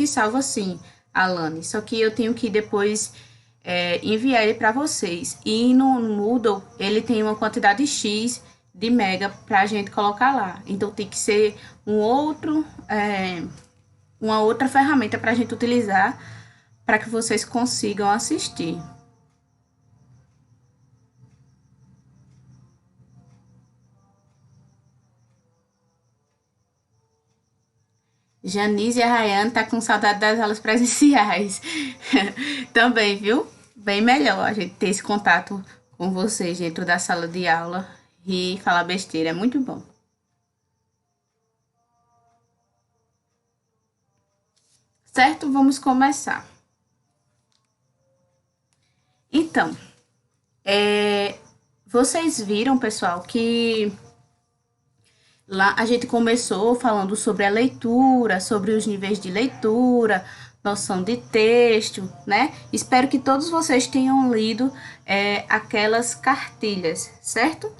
E salva sim, Alane. Só que eu tenho que depois enviar ele para vocês. E no Moodle, ele tem uma quantidade X de mega para a gente colocar lá. Então tem que ser uma outra ferramenta para a gente utilizar para que vocês consigam assistir. Janice e a Rayane tá com saudade das aulas presenciais. Também, viu? Bem melhor a gente ter esse contato com vocês dentro da sala de aula e falar besteira. É muito bom. Certo? Vamos começar. Então, vocês viram, pessoal, que lá a gente começou falando sobre a leitura, sobre os níveis de leitura, noção de texto, né? Espero que todos vocês tenham lido aquelas cartilhas, certo?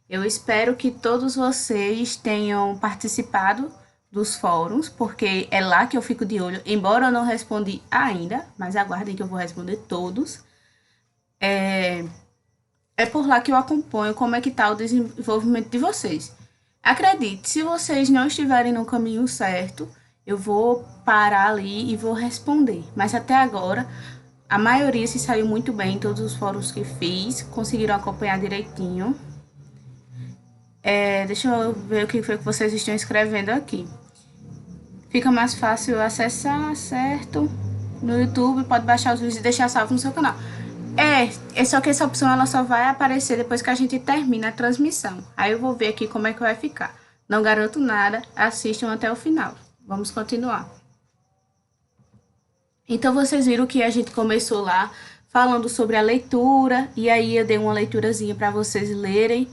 Eu espero que todos vocês tenham participado dos fóruns, porque é lá que eu fico de olho, embora eu não respondi ainda, mas aguardem que eu vou responder todos. É por lá que eu acompanho como é que está o desenvolvimento de vocês. Acredite, se vocês não estiverem no caminho certo, eu vou parar ali e vou responder. Mas até agora, a maioria se saiu muito bem, todos os fóruns que fiz, conseguiram acompanhar direitinho. Deixa eu ver o que foi que vocês estão escrevendo aqui. Fica mais fácil acessar, certo? No YouTube, pode baixar os vídeos e deixar salvo no seu canal. É só que essa opção ela só vai aparecer depois que a gente termina a transmissão. Aí eu vou ver aqui como é que vai ficar. Não garanto nada, assistam até o final. Vamos continuar. Então vocês viram que a gente começou lá falando sobre a leitura, e aí eu dei uma leiturazinha para vocês lerem,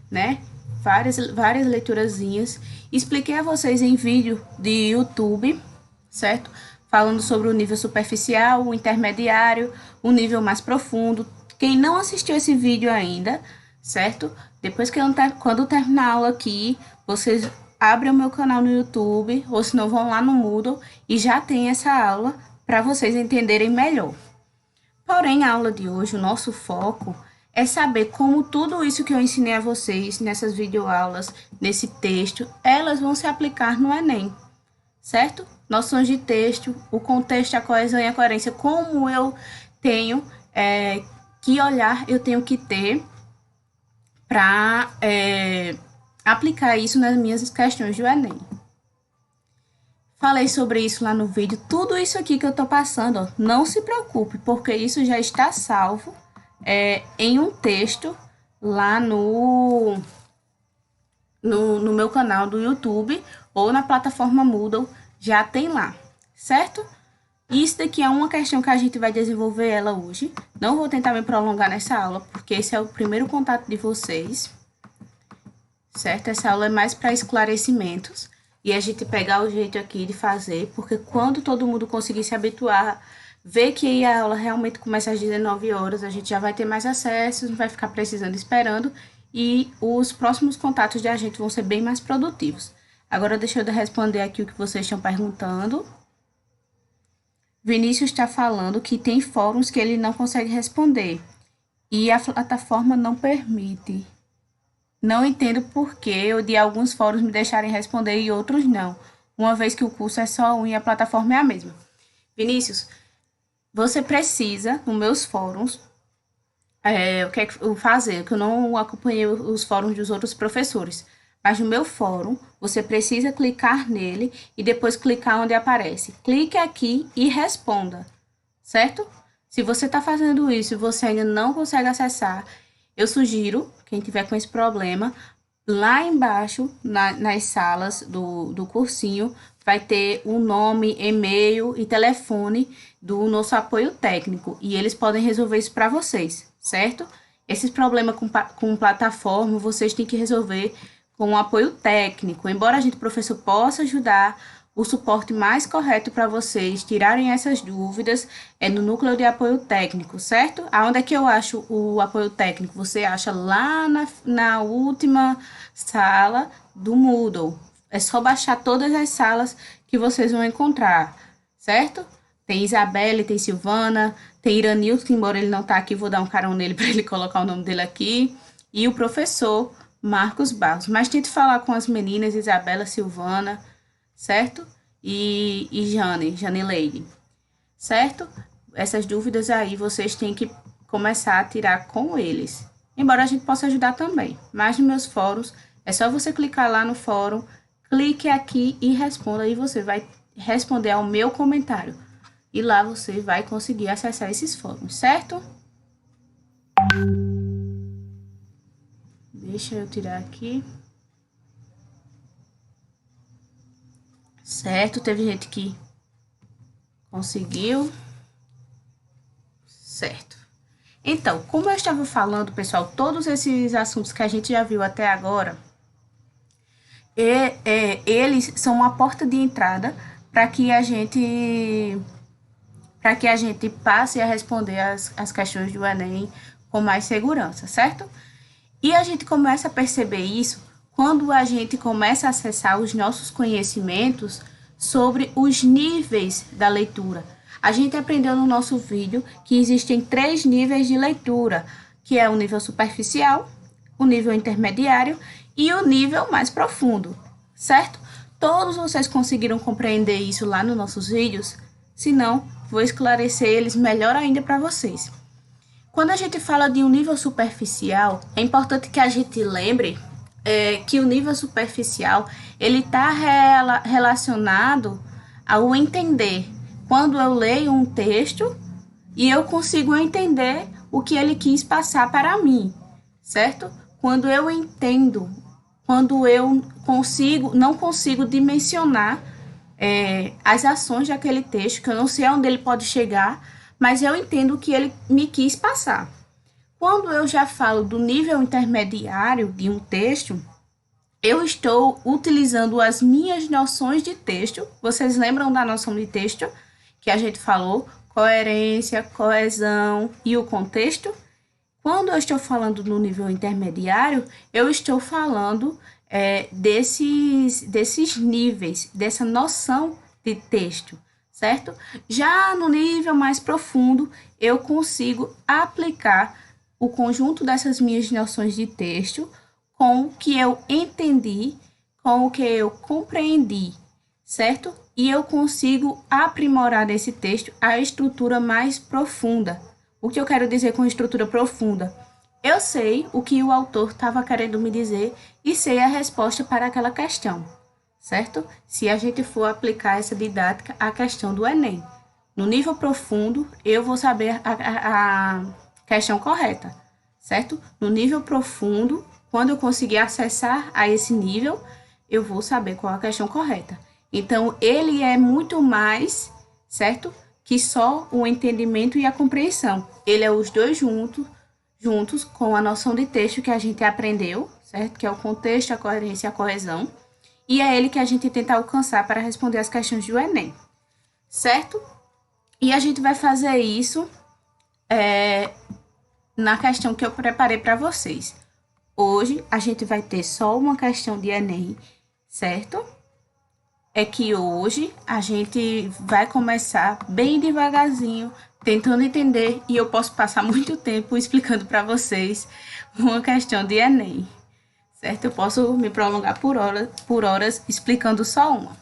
né? Várias leiturazinhas. Expliquei a vocês em vídeo de YouTube, certo? Falando sobre o nível superficial, o intermediário, o nível mais profundo. Quem não assistiu esse vídeo ainda, certo? Depois que quando terminar a aula aqui, vocês abrem o meu canal no YouTube, ou se não vão lá no Moodle e já tem essa aula para vocês entenderem melhor. Porém, a aula de hoje, o nosso foco é saber como tudo isso que eu ensinei a vocês nessas videoaulas, nesse texto, elas vão se aplicar no Enem, certo? Noções de texto, o contexto, a coesão e a coerência, como eu tenho que olhar, eu tenho que ter para aplicar isso nas minhas questões do Enem. Falei sobre isso lá no vídeo. Tudo isso aqui que eu tô passando, ó, não se preocupe, porque isso já está salvo em um texto lá no meu canal do YouTube ou na plataforma Moodle, já tem lá, certo? Isso daqui é uma questão que a gente vai desenvolver ela hoje. Não vou tentar me prolongar nessa aula, porque esse é o primeiro contato de vocês, certo? Essa aula é mais para esclarecimentos e a gente pegar o jeito aqui de fazer, porque quando todo mundo conseguir se habituar, ver que a aula realmente começa às 19 horas, a gente já vai ter mais acesso, não vai ficar precisando esperando e os próximos contatos da gente vão ser bem mais produtivos. Agora deixa eu responder aqui o que vocês estão perguntando. Vinícius está falando que tem fóruns que ele não consegue responder e a plataforma não permite. Não entendo por que de alguns fóruns me deixarem responder e outros não, uma vez que o curso é só um e a plataforma é a mesma. Vinícius, você precisa, nos meus fóruns, o que é que eu fazer? Que eu não acompanhei os fóruns dos outros professores. Mas no meu fórum, você precisa clicar nele e depois clicar onde aparece. Clique aqui e responda, certo? Se você está fazendo isso e você ainda não consegue acessar, eu sugiro, quem tiver com esse problema, lá embaixo, nas salas do cursinho, vai ter o nome, e-mail e telefone do nosso apoio técnico. E eles podem resolver isso para vocês, certo? Esses problemas com plataforma, vocês têm que resolver com um apoio técnico. Embora a gente, professor, possa ajudar, o suporte mais correto para vocês tirarem essas dúvidas é no núcleo de apoio técnico, certo? Aonde é que eu acho o apoio técnico? Você acha lá na última sala do Moodle. É só baixar todas as salas que vocês vão encontrar, certo? Tem Isabelle, tem Silvana, tem Iranilson, que embora ele não tá aqui, vou dar um carão nele para ele colocar o nome dele aqui, e o professor Marcos Barros. Mas tente falar com as meninas, Isabela, Silvana, certo? E Jane Leide, certo? Essas dúvidas aí vocês têm que começar a tirar com eles. Embora a gente possa ajudar também. Mas nos meus fóruns, é só você clicar lá no fórum, clique aqui e responda, e você vai responder ao meu comentário. E lá você vai conseguir acessar esses fóruns, certo? Deixa eu tirar aqui. Certo, teve gente que conseguiu. Certo. Então, como eu estava falando, pessoal, todos esses assuntos que a gente já viu até agora, eles são uma porta de entrada para que a gente passe a responder as questões do Enem com mais segurança, certo? E a gente começa a perceber isso quando a gente começa a acessar os nossos conhecimentos sobre os níveis da leitura. A gente aprendeu no nosso vídeo que existem 3 níveis de leitura, que é o nível superficial, o nível intermediário e o nível mais profundo, certo? Todos vocês conseguiram compreender isso lá nos nossos vídeos? Se não, vou esclarecer eles melhor ainda para vocês. Quando a gente fala de um nível superficial, é importante que a gente lembre que o nível superficial ele está relacionado ao entender. Quando eu leio um texto e eu consigo entender o que ele quis passar para mim, certo? Quando eu entendo, quando eu não consigo dimensionar as ações daquele texto, que eu não sei aonde ele pode chegar, mas eu entendo o que ele me quis passar. Quando eu já falo do nível intermediário de um texto, eu estou utilizando as minhas noções de texto. Vocês lembram da noção de texto que a gente falou? Coerência, coesão e o contexto. Quando eu estou falando no nível intermediário, eu estou falando desses níveis, dessa noção de texto, certo? Já no nível mais profundo, eu consigo aplicar o conjunto dessas minhas noções de texto com o que eu entendi, com o que eu compreendi, certo? E eu consigo aprimorar nesse texto a estrutura mais profunda. O que eu quero dizer com estrutura profunda? Eu sei o que o autor estava querendo me dizer e sei a resposta para aquela questão, certo? Se a gente for aplicar essa didática à questão do Enem. No nível profundo, eu vou saber a questão correta, certo? No nível profundo, quando eu conseguir acessar a esse nível, eu vou saber qual é a questão correta. Então, ele é muito mais, certo? Que só o entendimento e a compreensão. Ele é os dois juntos com a noção de texto que a gente aprendeu, certo? Que é o contexto, a coerência e a coesão. E é ele que a gente tenta alcançar para responder as questões do Enem, certo? E a gente vai fazer isso na questão que eu preparei para vocês. Hoje, a gente vai ter só uma questão de Enem, certo? É que hoje a gente vai começar bem devagarzinho, tentando entender, e eu posso passar muito tempo explicando para vocês uma questão de Enem, certo? Eu posso me prolongar por horas explicando só uma.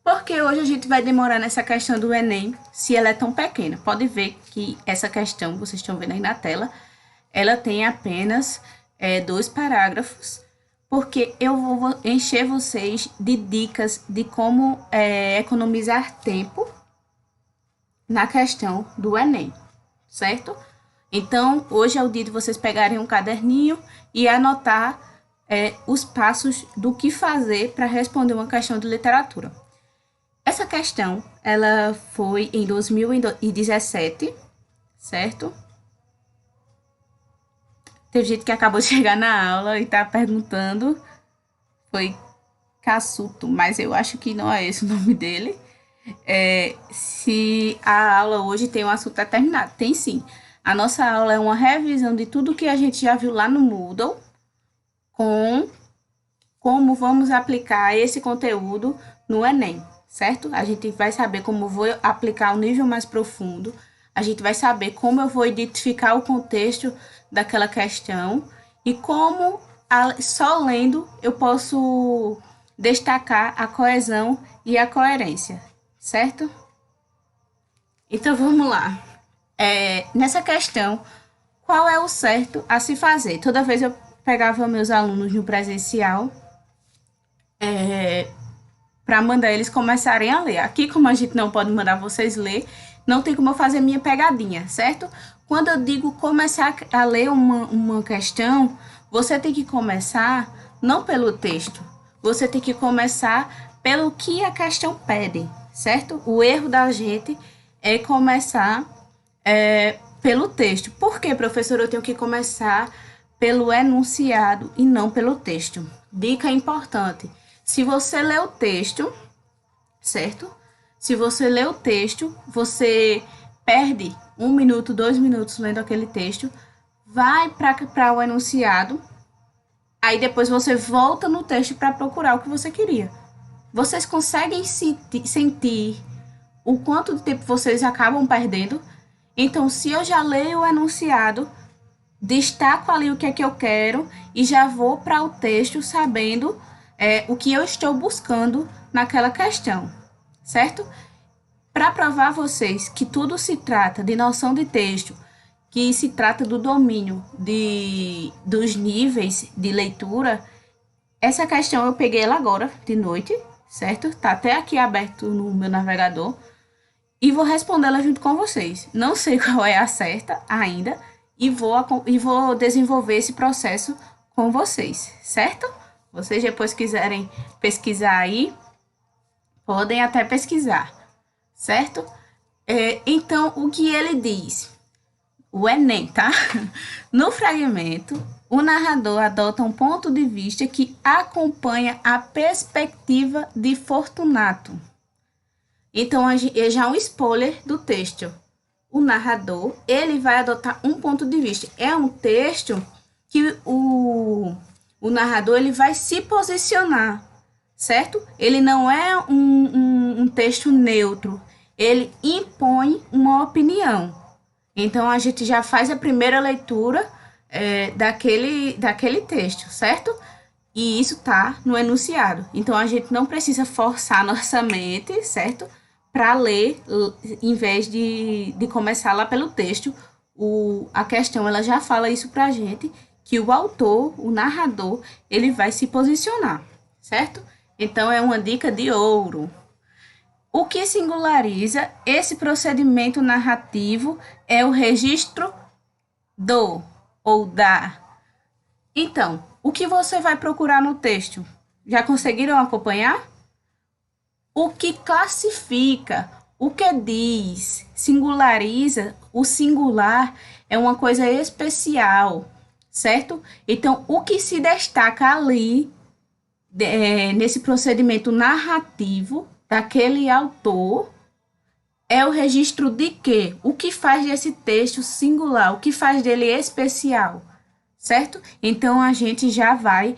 Porque hoje a gente vai demorar nessa questão do Enem, se ela é tão pequena. Pode ver que essa questão, vocês estão vendo aí na tela, ela tem apenas 2 parágrafos, porque eu vou encher vocês de dicas de como economizar tempo na questão do Enem, certo? Então, hoje é o dia de vocês pegarem um caderninho e anotar os passos do que fazer para responder uma questão de literatura. Essa questão, ela foi em 2017, certo? Teve gente que acabou de chegar na aula e tá perguntando. Foi Cassuto, mas eu acho que não é esse o nome dele. Se a aula hoje tem um assunto determinado. Tem sim. A nossa aula é uma revisão de tudo que a gente já viu lá no Moodle, com como vamos aplicar esse conteúdo no Enem, certo? A gente vai saber como eu vou aplicar um nível mais profundo, a gente vai saber como eu vou identificar o contexto daquela questão e como, só lendo, eu posso destacar a coesão e a coerência, certo? Então, vamos lá. Nessa questão, qual é o certo a se fazer? Toda vez eu pegava meus alunos no presencial para mandar eles começarem a ler. Aqui, como a gente não pode mandar vocês ler, não tem como eu fazer minha pegadinha, certo? Quando eu digo começar a ler uma questão, você tem que começar não pelo texto, você tem que começar pelo que a questão pede, certo? O erro da gente é começar pelo texto. Por que, professor, eu tenho que começar pelo enunciado e não pelo texto? Dica importante. Se você lê o texto, certo? Se você lê o texto, você perde 1 minuto, 2 minutos lendo aquele texto, vai para o enunciado, aí depois você volta no texto para procurar o que você queria. Vocês conseguem sentir o quanto de tempo vocês acabam perdendo? Então, se eu já leio o enunciado, destaco ali o que é que eu quero e já vou para o texto sabendo o que eu estou buscando naquela questão, certo? Para provar a vocês que tudo se trata de noção de texto, que se trata do domínio dos níveis de leitura, essa questão eu peguei ela agora, de noite, certo? Tá até aqui aberto no meu navegador. E vou respondê-la junto com vocês. Não sei qual é a certa ainda e vou desenvolver esse processo com vocês, certo? Vocês depois quiserem pesquisar aí, podem até pesquisar, certo? Então, o que ele diz? O Enem, tá? No fragmento, o narrador adota um ponto de vista que acompanha a perspectiva de Fortunato. Então, é já um spoiler do texto. O narrador, ele vai adotar um ponto de vista. É um texto que o narrador, ele vai se posicionar, certo? Ele não é um texto neutro. Ele impõe uma opinião. Então, a gente já faz a primeira leitura daquele texto, certo? E isso tá no enunciado. Então, a gente não precisa forçar nossa mente, certo? Para ler, em vez de começar lá pelo texto. A questão, ela já fala isso pra gente, que o autor, o narrador, ele vai se posicionar, certo? Então, é uma dica de ouro. O que singulariza esse procedimento narrativo é o registro do ou da. Então, o que você vai procurar no texto? Já conseguiram acompanhar? O que classifica, o que diz, singulariza, o singular é uma coisa especial, certo? Então, o que se destaca ali, nesse procedimento narrativo daquele autor, é o registro de quê? O que faz desse texto singular, o que faz dele especial, certo? Então, a gente já vai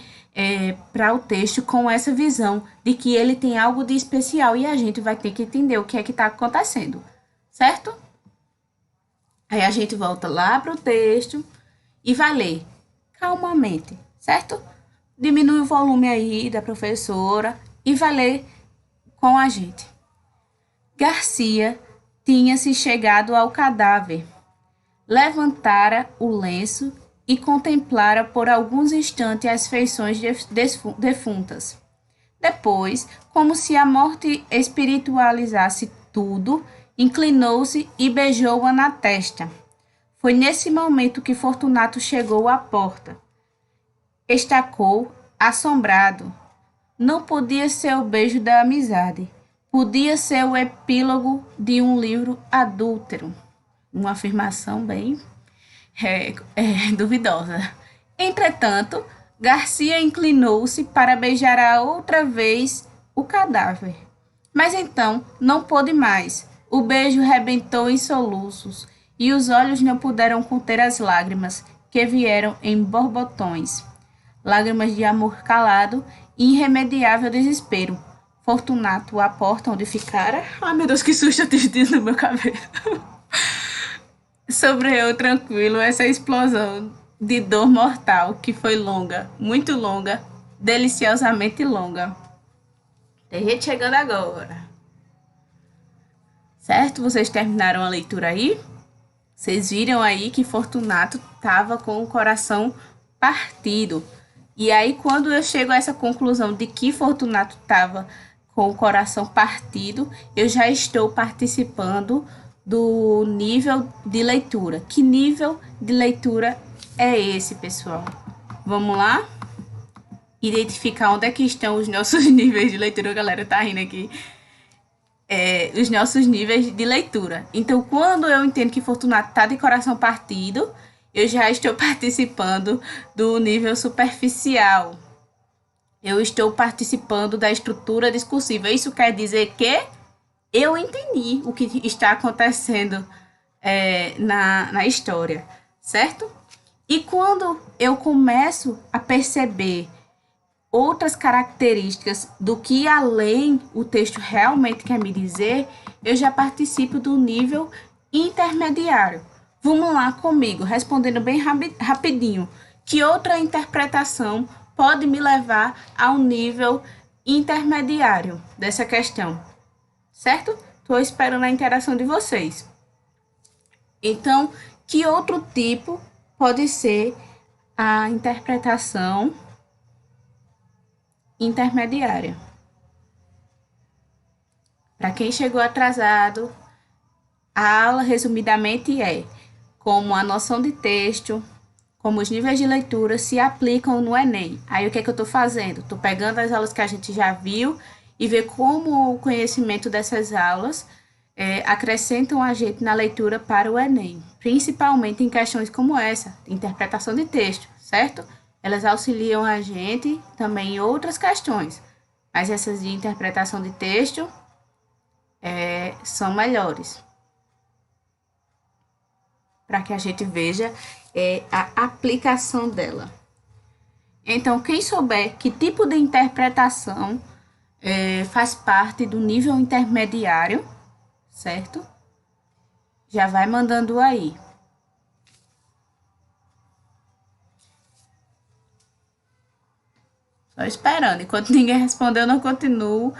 para o texto com essa visão de que ele tem algo de especial e a gente vai ter que entender o que é que está acontecendo, certo? Aí a gente volta lá para o texto e vai ler calmamente, certo? Diminui o volume aí da professora e vai ler com a gente. Garcia tinha-se chegado ao cadáver, levantara o lenço e contemplara por alguns instantes as feições defuntas. Depois, como se a morte espiritualizasse tudo, inclinou-se e beijou-a na testa. Foi nesse momento que Fortunato chegou à porta. Estacou, assombrado. Não podia ser o beijo da amizade. Podia ser o epílogo de um livro adúltero. Uma afirmação bem duvidosa. Entretanto, Garcia inclinou-se para beijar a outra vez o cadáver. Mas então não pôde mais. O beijo rebentou em soluços e os olhos não puderam conter as lágrimas que vieram em borbotões. Lágrimas de amor calado e irremediável desespero. Fortunato a porta onde ficara. Ai, meu Deus, que susto eu tive no meu cabelo. Sobreu tranquilo essa explosão de dor mortal, que foi longa, muito longa, deliciosamente longa. Tem gente chegando agora. Certo? Vocês terminaram a leitura aí? Vocês viram aí que Fortunato estava com o coração partido. E aí, quando eu chego a essa conclusão de que Fortunato estava com o coração partido, eu já estou participando do nível de leitura. Que nível de leitura é esse, pessoal? Vamos lá? Identificar onde é que estão os nossos níveis de leitura. A galera tá rindo aqui. Os nossos níveis de leitura. Então, quando eu entendo que Fortunato está de coração partido, eu já estou participando do nível superficial. Eu estou participando da estrutura discursiva. Isso quer dizer que eu entendi o que está acontecendo na história, certo? E quando eu começo a perceber outras características do que além o texto realmente quer me dizer, eu já participo do nível intermediário. Vamos lá comigo, respondendo bem rapidinho. Que outra interpretação pode me levar ao nível intermediário dessa questão? Certo? Estou esperando a interação de vocês. Então, que outro tipo pode ser a interpretação intermediária? Para quem chegou atrasado, a aula resumidamente é como a noção de texto, como os níveis de leitura se aplicam no Enem. Aí o que é que eu estou fazendo? Estou pegando as aulas que a gente já viu e ver como o conhecimento dessas aulas acrescentam a gente na leitura para o Enem, principalmente em questões como essa, interpretação de texto, certo? Elas auxiliam a gente também em outras questões, mas essas de interpretação de texto são melhores, para que a gente veja a aplicação dela. Então, quem souber que tipo de interpretação faz parte do nível intermediário, certo? Já vai mandando aí. Só esperando. Enquanto ninguém respondeu, eu não continuo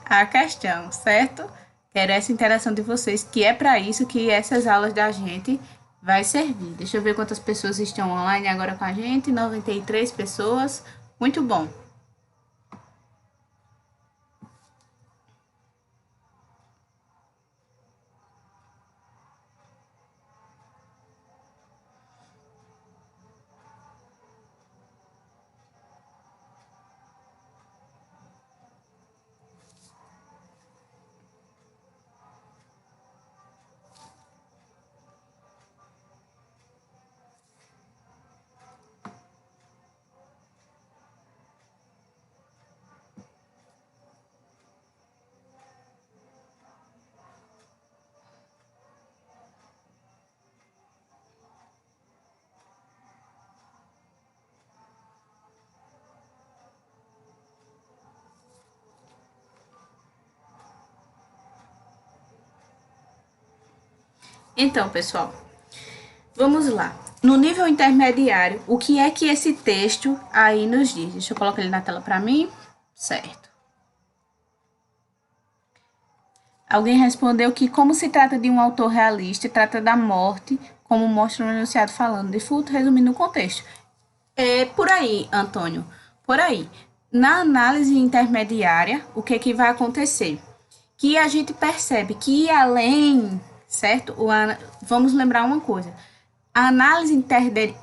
a questão, certo? Quero essa interação de vocês, que é para isso que essas aulas da gente vai servir. Deixa eu ver quantas pessoas estão online agora com a gente. 93 pessoas. Muito bom. Então, pessoal, vamos lá. No nível intermediário, o que é que esse texto aí nos diz? Deixa eu colocar ele na tela para mim. Certo. Alguém respondeu que, como se trata de um autor realista, trata da morte, como mostra no enunciado falando de furto, resumindo o contexto. É por aí, Antônio, por aí. Na análise intermediária, o que é que vai acontecer? Que a gente percebe que além, certo? Vamos lembrar uma coisa. A análise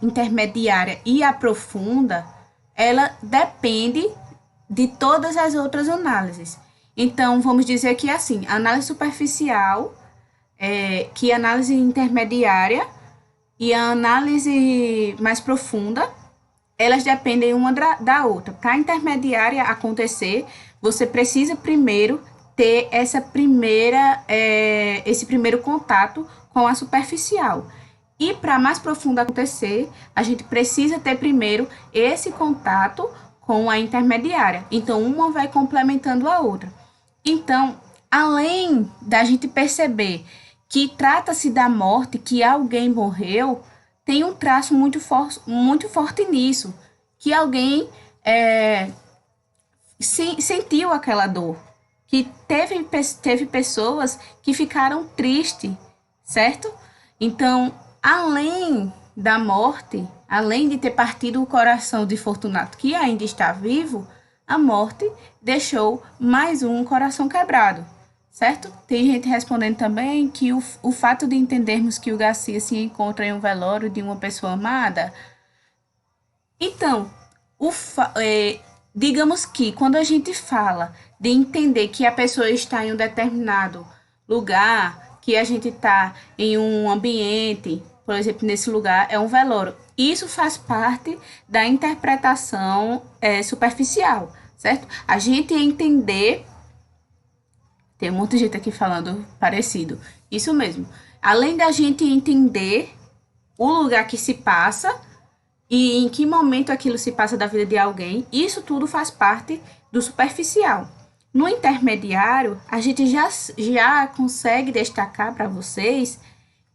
intermediária e a profunda, ela depende de todas as outras análises. Então, vamos dizer que assim, a análise superficial, que a análise intermediária e a análise mais profunda, elas dependem uma da outra. Para a intermediária acontecer, você precisa primeiro ter esse primeiro contato com a superficial. E para a mais profunda acontecer, a gente precisa ter primeiro esse contato com a intermediária. Então, uma vai complementando a outra. Então, além da gente perceber que trata-se da morte, que alguém morreu, tem um traço muito forte nisso, que alguém sentiu aquela dor, que teve pessoas que ficaram tristes, certo? Então, além da morte, além de ter partido o coração de Fortunato, que ainda está vivo, a morte deixou mais um coração quebrado, certo? Tem gente respondendo também que o fato de entendermos que o Garcia se encontra em um velório de uma pessoa amada. Então, digamos que quando a gente fala de entender que a pessoa está em um determinado lugar, que a gente está em um ambiente, por exemplo, nesse lugar é um velório, isso faz parte da interpretação superficial, certo? A gente entender. Tem um monte de gente aqui falando parecido. Isso mesmo. Além da gente entender o lugar que se passa e em que momento aquilo se passa da vida de alguém, isso tudo faz parte do superficial. No intermediário, a gente já consegue destacar para vocês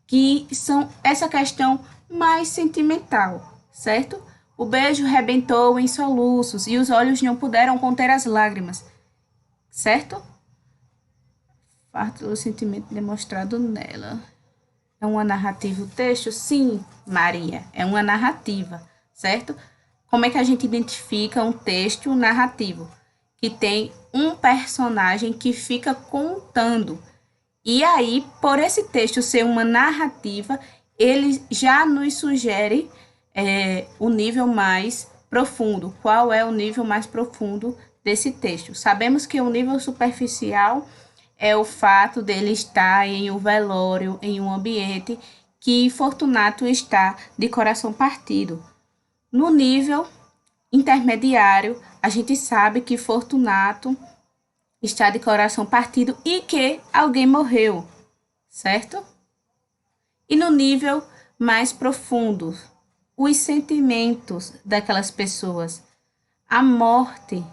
que são essa questão mais sentimental, certo? O beijo rebentou em soluços e os olhos não puderam conter as lágrimas, certo? Parte do sentimento demonstrado nela. É uma narrativa o texto? Sim, Maria, é uma narrativa, certo? Como é que a gente identifica um texto narrativo? Que tem um personagem que fica contando. E aí, por esse texto ser uma narrativa, ele já nos sugere o nível mais profundo. Qual é o nível mais profundo desse texto? Sabemos que o nível superficial é o fato dele estar em um velório, em um ambiente que Fortunato está de coração partido. No nível intermediário, a gente sabe que Fortunato está de coração partido e que alguém morreu, certo? E no nível mais profundo, os sentimentos daquelas pessoas, a morte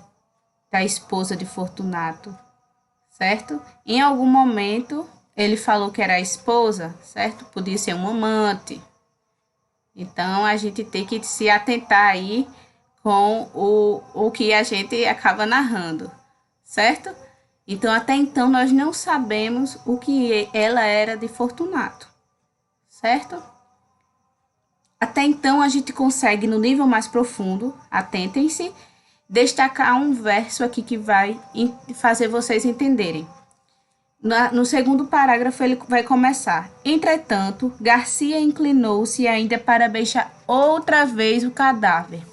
da esposa de Fortunato, certo? Em algum momento ele falou que era a esposa, certo? Podia ser um amante. Então a gente tem que se atentar aí com o que a gente acaba narrando, certo? Então até então nós não sabemos o que ela era de Fortunato, certo? Até então a gente consegue no nível mais profundo, atentem-se, destacar um verso aqui que vai fazer vocês entenderem. No segundo parágrafo ele vai começar. Entretanto, Garcia inclinou-se ainda para beijar outra vez o cadáver.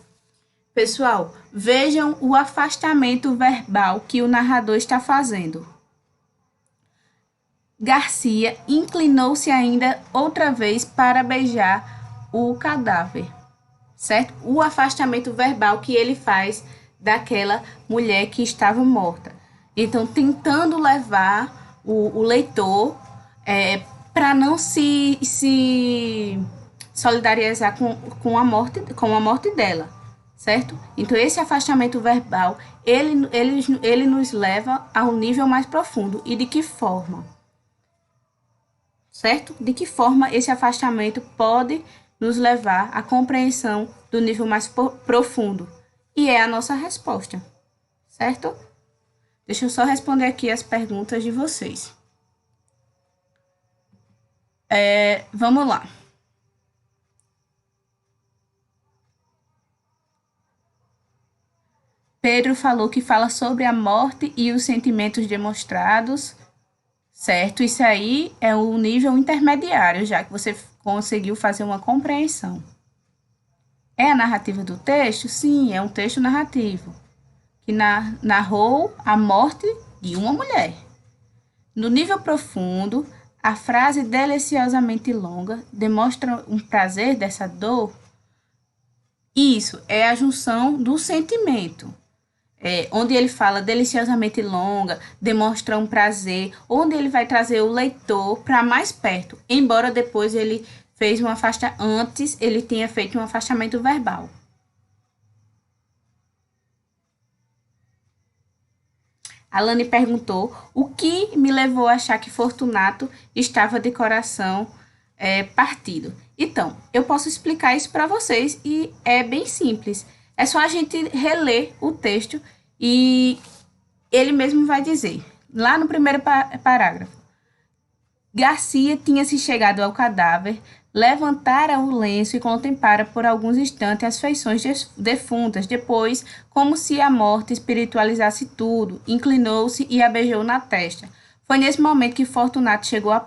Pessoal, vejam o afastamento verbal que o narrador está fazendo. Garcia inclinou-se ainda outra vez para beijar o cadáver, certo? O afastamento verbal que ele faz daquela mulher que estava morta. Então, tentando levar o leitor para não se solidarizar com a morte dela, certo? Então, esse afastamento verbal, ele nos leva a um nível mais profundo. E de que forma? Certo? De que forma esse afastamento pode nos levar à compreensão do nível mais profundo? E é a nossa resposta, certo? Deixa eu só responder aqui as perguntas de vocês. Vamos lá. Pedro falou que fala sobre a morte e os sentimentos demonstrados, certo? Isso aí é o nível intermediário, já que você conseguiu fazer uma compreensão. É a narrativa do texto? Sim, é um texto narrativo, que narrou a morte de uma mulher. No nível profundo, a frase deliciosamente longa demonstra um prazer dessa dor. Isso é a junção do sentimento. Onde ele fala deliciosamente longa, demonstra um prazer, onde ele vai trazer o leitor para mais perto, embora depois ele fez antes ele tinha feito um afastamento verbal. Alane perguntou o que me levou a achar que Fortunato estava de coração partido. Então, eu posso explicar isso para vocês e é bem simples. É só a gente reler o texto e ele mesmo vai dizer, lá no primeiro parágrafo. Garcia tinha-se chegado ao cadáver, levantara o lenço e contemplara por alguns instantes as feições defuntas. Depois, como se a morte espiritualizasse tudo, inclinou-se e a beijou na testa. Foi nesse momento que Fortunato chegou à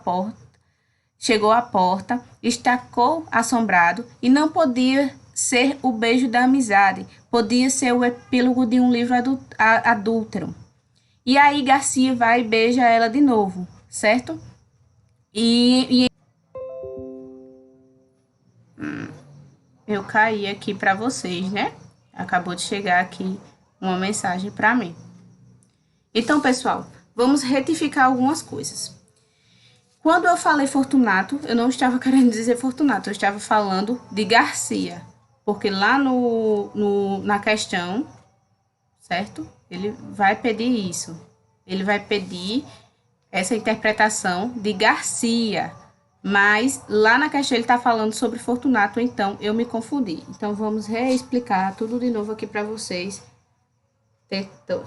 porta, estacou assombrado, e não podia ser o beijo da amizade, podia ser o epílogo de um livro adúltero. E aí Garcia vai e beija ela de novo, certo? Eu caí aqui para vocês, né? Acabou de chegar aqui uma mensagem para mim. Então, pessoal, vamos retificar algumas coisas. Quando eu falei Fortunato, eu não estava querendo dizer Fortunato, eu estava falando de Garcia, porque lá na questão, certo? Ele vai pedir isso. Ele vai pedir essa interpretação de Garcia, mas lá na questão ele está falando sobre Fortunato, então eu me confundi. Então vamos reexplicar tudo de novo aqui para vocês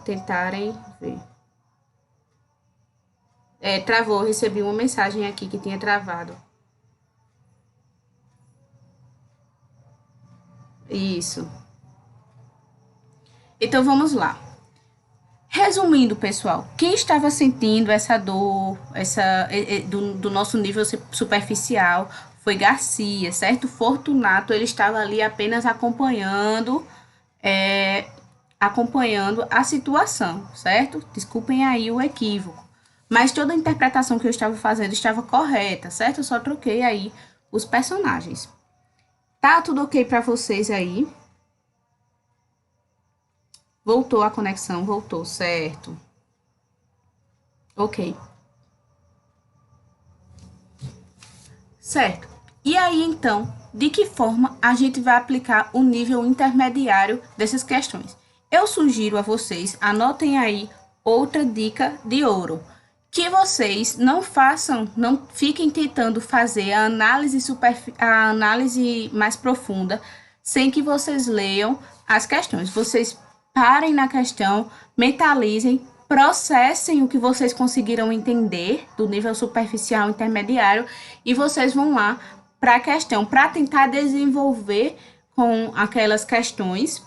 tentarem ver. Travou, recebi uma mensagem aqui que tinha travado. Isso. Então vamos lá. Resumindo, pessoal, quem estava sentindo essa dor, do nosso nível superficial, foi Garcia, certo? Fortunato, ele estava ali apenas acompanhando a situação, certo? Desculpem aí o equívoco. Mas toda a interpretação que eu estava fazendo estava correta, certo? Eu só troquei aí os personagens. Tá tudo ok para vocês aí? Voltou a conexão, voltou, certo. Ok. Certo. E aí, então, de que forma a gente vai aplicar o nível intermediário dessas questões? Eu sugiro a vocês, anotem aí outra dica de ouro. Que vocês não fiquem tentando fazer a análise mais profunda sem que vocês leiam as questões. Vocês parem na questão, mentalizem, processem o que vocês conseguiram entender do nível superficial intermediário e vocês vão lá para a questão, para tentar desenvolver com aquelas questões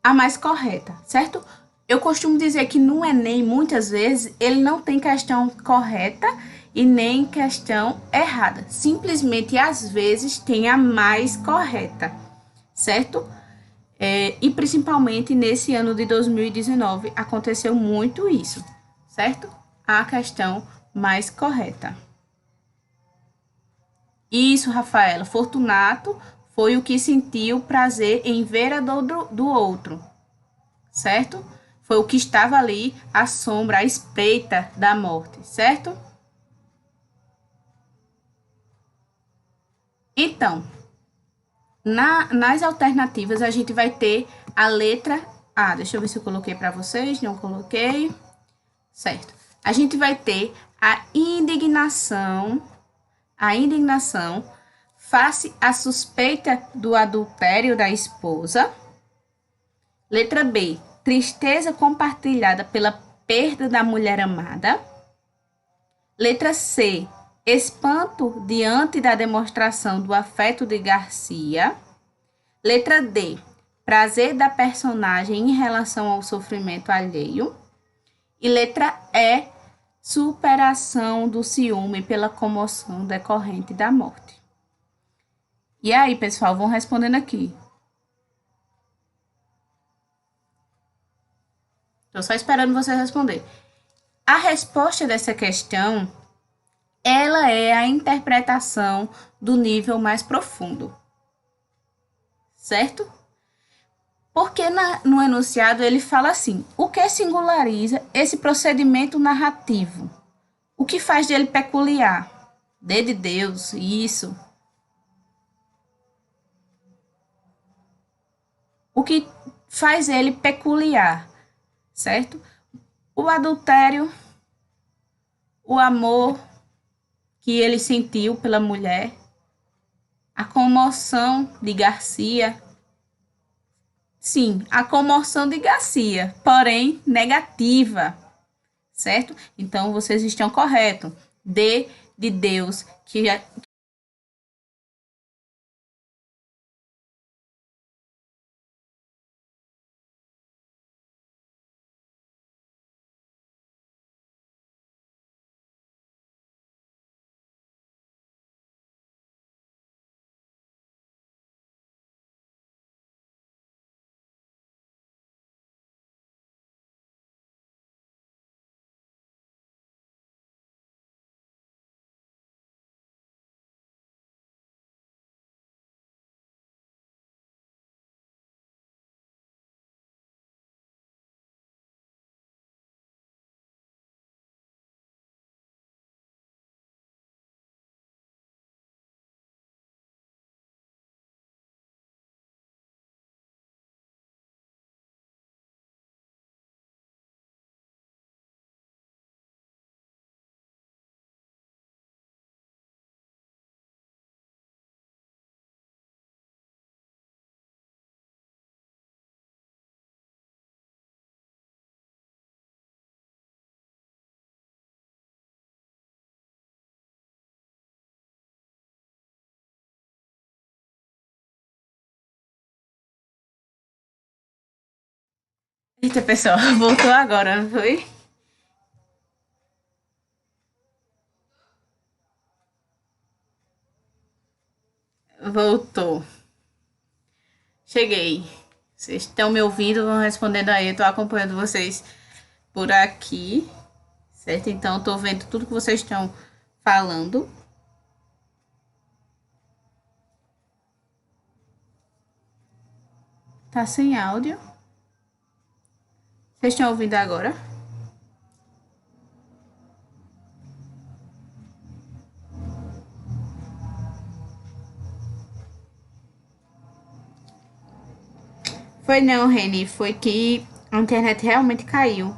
a mais correta, certo? Eu costumo dizer que no Enem, muitas vezes, ele não tem questão correta e nem questão errada. Simplesmente, às vezes, tem a mais correta, certo? E principalmente nesse ano de 2019 aconteceu muito isso, certo? A questão mais correta. Isso, Rafaela. Fortunato foi o que sentiu prazer em ver a dor do outro, certo? Foi o que estava ali, à sombra, à espreita da morte, certo? Então, nas alternativas, a gente vai ter a letra A. Deixa eu ver se eu coloquei para vocês. Não coloquei. Certo. A gente vai ter a indignação face à suspeita do adultério da esposa. Letra B. Tristeza compartilhada pela perda da mulher amada. Letra C. Espanto diante da demonstração do afeto de Garcia. Letra D. Prazer da personagem em relação ao sofrimento alheio. E letra E. Superação do ciúme pela comoção decorrente da morte. E aí, pessoal, vão respondendo aqui. Estou só esperando vocês responder. A resposta dessa questão, ela é a interpretação do nível mais profundo, certo? Porque no enunciado ele fala assim: o que singulariza esse procedimento narrativo? O que faz dele peculiar? De Deus, isso. O que faz ele peculiar, certo? o adultério, o amor que ele sentiu pela mulher, a comoção de Garcia. Sim, a comoção de Garcia, porém negativa, certo? Então vocês estão corretos. D de Deus, que eita, pessoal, voltou agora, não foi? Voltou. Cheguei. Vocês estão me ouvindo, vão respondendo aí. Eu tô acompanhando vocês por aqui, certo? Então, tô vendo tudo que vocês estão falando. Tá sem áudio. Vocês estão ouvindo agora? Foi não, Reni. Foi que a internet realmente caiu.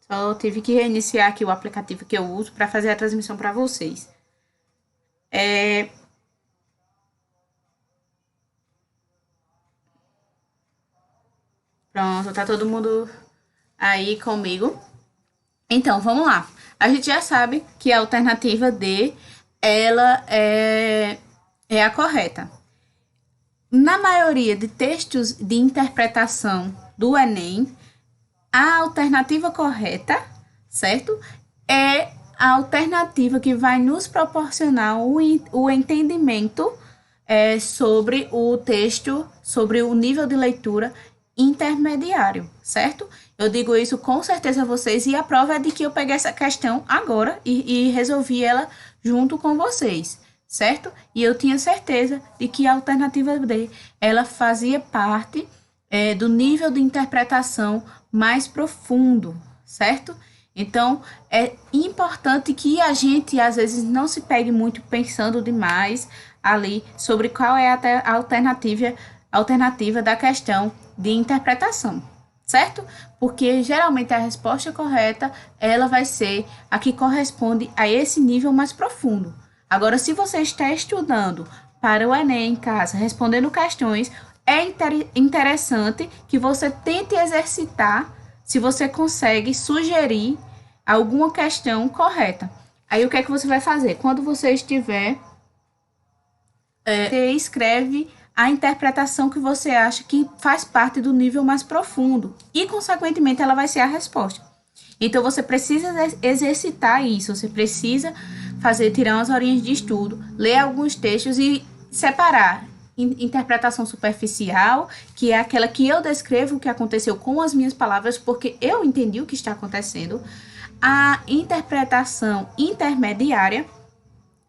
Só tive que reiniciar aqui o aplicativo que eu uso para fazer a transmissão para vocês. Pronto, tá todo mundo aí comigo. Então, vamos lá. A gente já sabe que a alternativa D, ela é a correta. Na maioria de textos de interpretação do Enem, a alternativa correta, certo? É a alternativa que vai nos proporcionar o entendimento sobre o texto, sobre o nível de leitura intermediário, certo? Eu digo isso com certeza a vocês e a prova é de que eu peguei essa questão agora e resolvi ela junto com vocês, certo? E eu tinha certeza de que a alternativa D, ela fazia parte do nível de interpretação mais profundo, certo? Então, é importante que a gente, às vezes, não se pegue muito pensando demais ali sobre qual é a alternativa da questão de interpretação, certo? Porque, geralmente, a resposta correta, ela vai ser a que corresponde a esse nível mais profundo. Agora, se você está estudando para o Enem em casa, respondendo questões, é interessante que você tente exercitar se você consegue sugerir alguma questão correta. Aí o que é que você vai fazer? Quando você estiver, você escreve a interpretação que você acha que faz parte do nível mais profundo e, consequentemente, ela vai ser a resposta. Então, você precisa exercitar isso, você precisa tirar umas horinhas de estudo, ler alguns textos e separar interpretação superficial, que é aquela que eu descrevo o que aconteceu com as minhas palavras, porque eu entendi o que está acontecendo, a interpretação intermediária,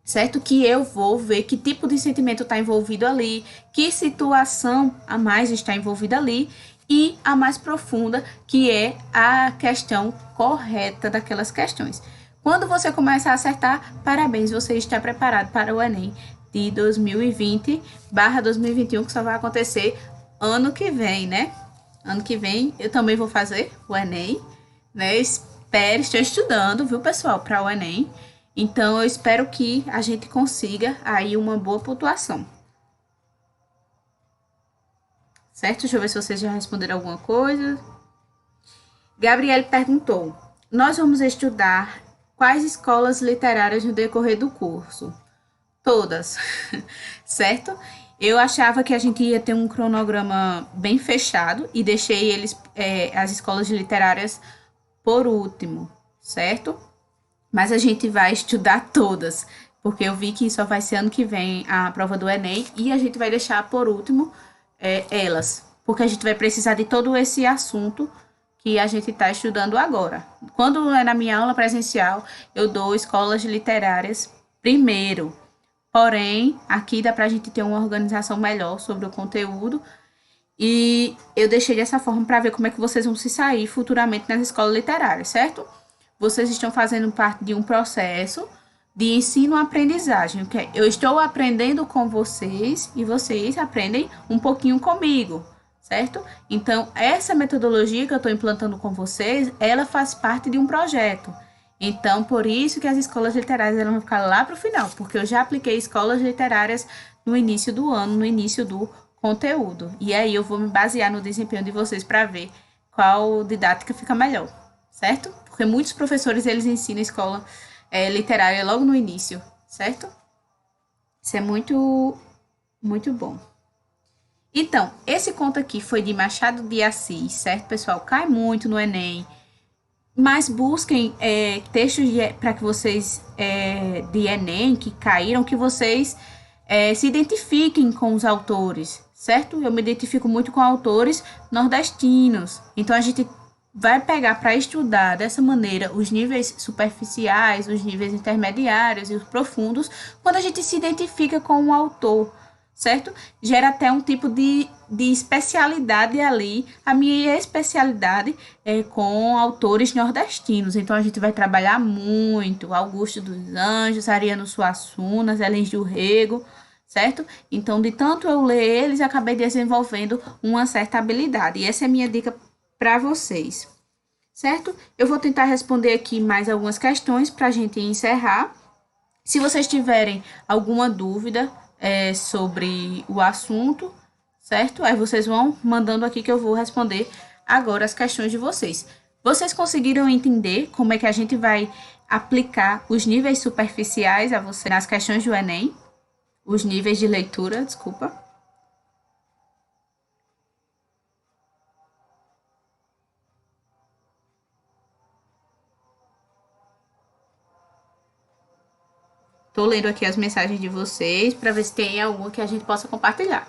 certo? Que eu vou ver que tipo de sentimento está envolvido ali, que situação a mais está envolvida ali, e a mais profunda, que é a questão correta daquelas questões. Quando você começa a acertar, parabéns, você está preparado para o Enem de 2020/2021, que só vai acontecer ano que vem, né? Ano que vem eu também vou fazer o Enem, né? Estou estudando, viu, pessoal, para o Enem. Então, eu espero que a gente consiga aí uma boa pontuação. Certo? Deixa eu ver se vocês já responderam alguma coisa. Gabriele perguntou: nós vamos estudar quais escolas literárias no decorrer do curso? Todas, certo? Eu achava que a gente ia ter um cronograma bem fechado e deixei as escolas literárias por último, certo? Mas a gente vai estudar todas, porque eu vi que só vai ser ano que vem a prova do Enem e a gente vai deixar por último elas, porque a gente vai precisar de todo esse assunto que a gente está estudando agora. Quando é na minha aula presencial, eu dou escolas literárias primeiro. Porém, aqui dá para a gente ter uma organização melhor sobre o conteúdo. E eu deixei dessa forma para ver como é que vocês vão se sair futuramente nas escolas literárias, certo? Vocês estão fazendo parte de um processo de ensino-aprendizagem. Okay? Eu estou aprendendo com vocês e vocês aprendem um pouquinho comigo, certo? Então, essa metodologia que eu estou implantando com vocês, ela faz parte de um projeto. Então, por isso que as escolas literárias elas vão ficar lá para o final, porque eu já apliquei escolas literárias no início do ano, no início do conteúdo. E aí eu vou me basear no desempenho de vocês para ver qual didática fica melhor, certo? Porque muitos professores eles ensinam escola literária logo no início, certo? Isso é muito bom. Então, esse conto aqui foi de Machado de Assis, certo, pessoal? Cai muito no Enem. Mas busquem textos para que vocês de Enem que caíram, que vocês se identifiquem com os autores, certo? Eu me identifico muito com autores nordestinos. Então a gente vai pegar para estudar dessa maneira os níveis superficiais, os níveis intermediários e os profundos, quando a gente se identifica com um autor, certo? Gera até um tipo de especialidade ali. A minha especialidade é com autores nordestinos. Então, a gente vai trabalhar muito Augusto dos Anjos, Ariano Suassuna, Zé do Rego, certo? Então, de tanto eu ler eles, acabei desenvolvendo uma certa habilidade. E essa é a minha dica para vocês, certo? Eu vou tentar responder aqui mais algumas questões para a gente encerrar. Se vocês tiverem alguma dúvida sobre o assunto, certo? Aí vocês vão mandando aqui que eu vou responder agora as questões de vocês. Vocês conseguiram entender como é que a gente vai aplicar os níveis superficiais a você nas questões do Enem? Os níveis de leitura, desculpa. Tô lendo aqui as mensagens de vocês para ver se tem alguma que a gente possa compartilhar.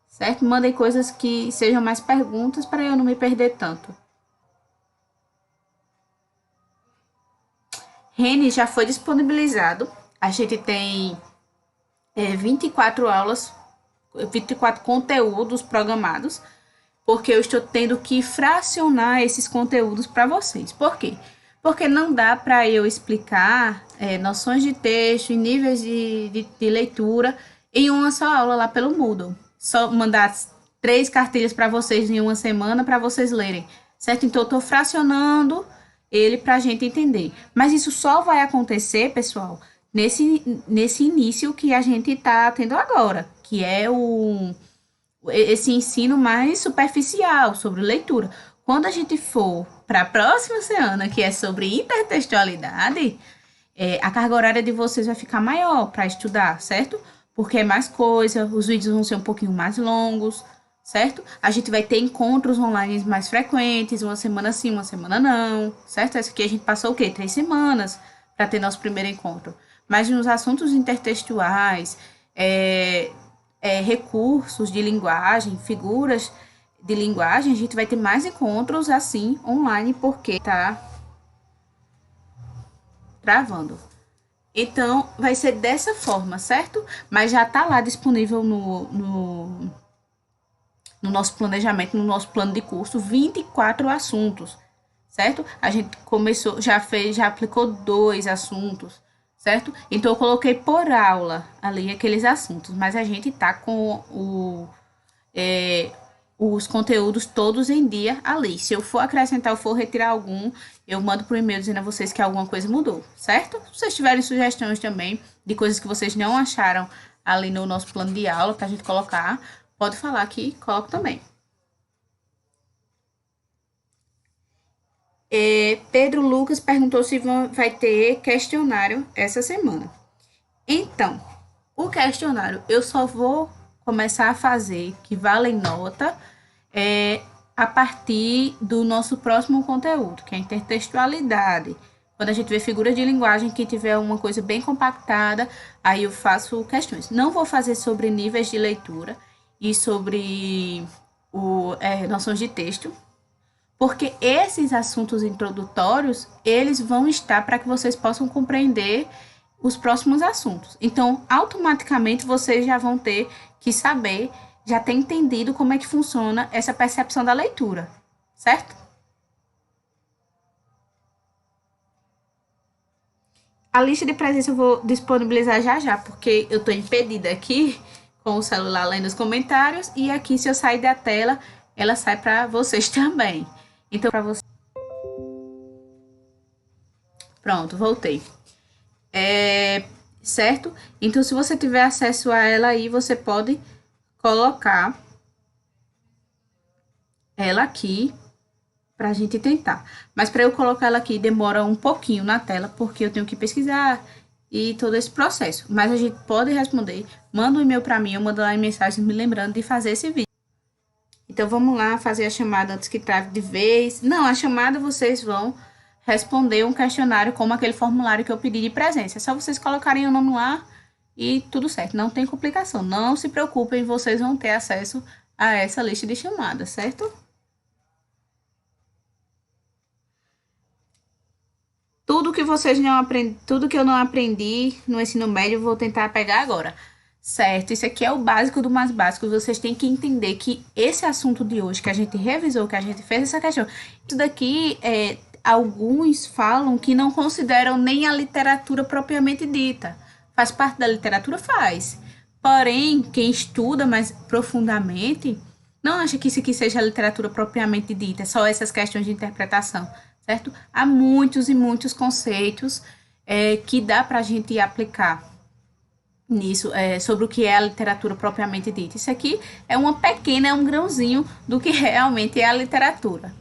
Certo? Mandem coisas que sejam mais perguntas para eu não me perder tanto. Rene já foi disponibilizado. A gente tem 24 aulas, 24 conteúdos programados, porque eu estou tendo que fracionar esses conteúdos para vocês. Por quê? Porque não dá para eu explicar noções de texto e níveis de leitura em uma só aula lá pelo Moodle. Só mandar 3 cartilhas para vocês em uma semana para vocês lerem, certo? Então, eu estou fracionando ele para a gente entender. Mas isso só vai acontecer, pessoal, nesse início que a gente está tendo agora, que é esse ensino mais superficial sobre leitura. Quando a gente for para a próxima semana, que é sobre intertextualidade, a carga horária de vocês vai ficar maior para estudar, certo? Porque é mais coisa, os vídeos vão ser um pouquinho mais longos, certo? A gente vai ter encontros online mais frequentes, uma semana sim, uma semana não, certo? Essa aqui a gente passou o quê? 3 semanas para ter nosso primeiro encontro. Mas nos assuntos intertextuais, recursos de linguagem, figuras de linguagem, a gente vai ter mais encontros assim online, porque tá travando. Então, vai ser dessa forma, certo? Mas já tá lá disponível no nosso planejamento, no nosso plano de curso, 24 assuntos, certo? A gente começou, já aplicou 2 assuntos, certo? Então, eu coloquei por aula ali aqueles assuntos, mas a gente tá com os conteúdos todos em dia ali. Se eu for acrescentar ou for retirar algum, eu mando por e-mail dizendo a vocês que alguma coisa mudou, certo? Se vocês tiverem sugestões também de coisas que vocês não acharam ali no nosso plano de aula pra gente colocar, pode falar que coloco também. Pedro Lucas perguntou se vai ter questionário essa semana. Então, o questionário eu só vou começar a fazer, que vale nota, a partir do nosso próximo conteúdo, que é a intertextualidade. Quando a gente vê figuras de linguagem que tiver uma coisa bem compactada, aí eu faço questões. Não vou fazer sobre níveis de leitura e sobre noções de texto, porque esses assuntos introdutórios, eles vão estar para que vocês possam compreender os próximos assuntos. Então, automaticamente, vocês já vão ter que saber, já ter entendido como é que funciona essa percepção da leitura, certo? A lista de presença eu vou disponibilizar já já, porque eu estou impedida aqui com o celular lendo os comentários, e aqui, se eu sair da tela, ela sai para vocês também. Então, para você. Pronto, voltei. Certo? Então, se você tiver acesso a ela aí, você pode colocar ela aqui pra gente tentar. Mas para eu colocar ela aqui demora um pouquinho na tela, porque eu tenho que pesquisar e todo esse processo. Mas a gente pode responder. Manda um e-mail para mim, eu mando lá em mensagem me lembrando de fazer esse vídeo. Então, vamos lá fazer a chamada antes que trave de vez. Não, a chamada vocês vão responder um questionário como aquele formulário que eu pedi de presença. É só vocês colocarem o nome lá e tudo certo. Não tem complicação. Não se preocupem, vocês vão ter acesso a essa lista de chamadas, certo? Tudo que vocês não aprendem, tudo que eu não aprendi no ensino médio, eu vou tentar pegar agora. Certo, isso aqui é o básico do mais básico. Vocês têm que entender que esse assunto de hoje, que a gente revisou, que a gente fez essa questão, isso daqui, alguns falam que não consideram nem a literatura propriamente dita. Faz parte da literatura? Faz. Porém, quem estuda mais profundamente, não acha que isso aqui seja a literatura propriamente dita, é só essas questões de interpretação, certo? Há muitos e muitos conceitos que dá para a gente aplicar nisso, sobre o que é a literatura propriamente dita. Isso aqui é um grãozinho do que realmente é a literatura,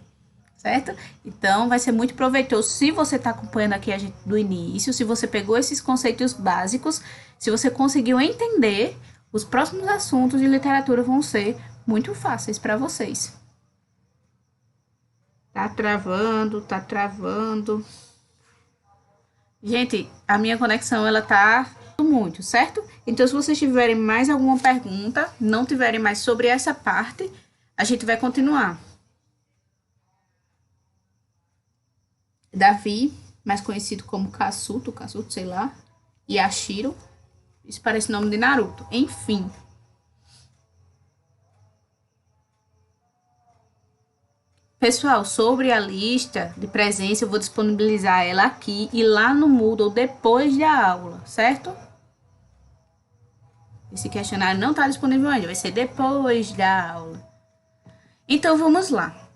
certo? Então, vai ser muito proveitoso se você está acompanhando aqui a gente do início, se você pegou esses conceitos básicos, se você conseguiu entender, os próximos assuntos de literatura vão ser muito fáceis para vocês. Tá travando, tá travando. Gente, a minha conexão, ela tá muito, certo? Então, se vocês tiverem mais alguma pergunta, não tiverem mais sobre essa parte, a gente vai continuar. Davi, mais conhecido como Kasuto, sei lá, Yashiro, isso parece nome de Naruto, enfim. Pessoal, sobre a lista de presença, eu vou disponibilizar ela aqui e lá no Moodle depois da aula, certo? Esse questionário não está disponível ainda, vai ser depois da aula. Então, vamos lá.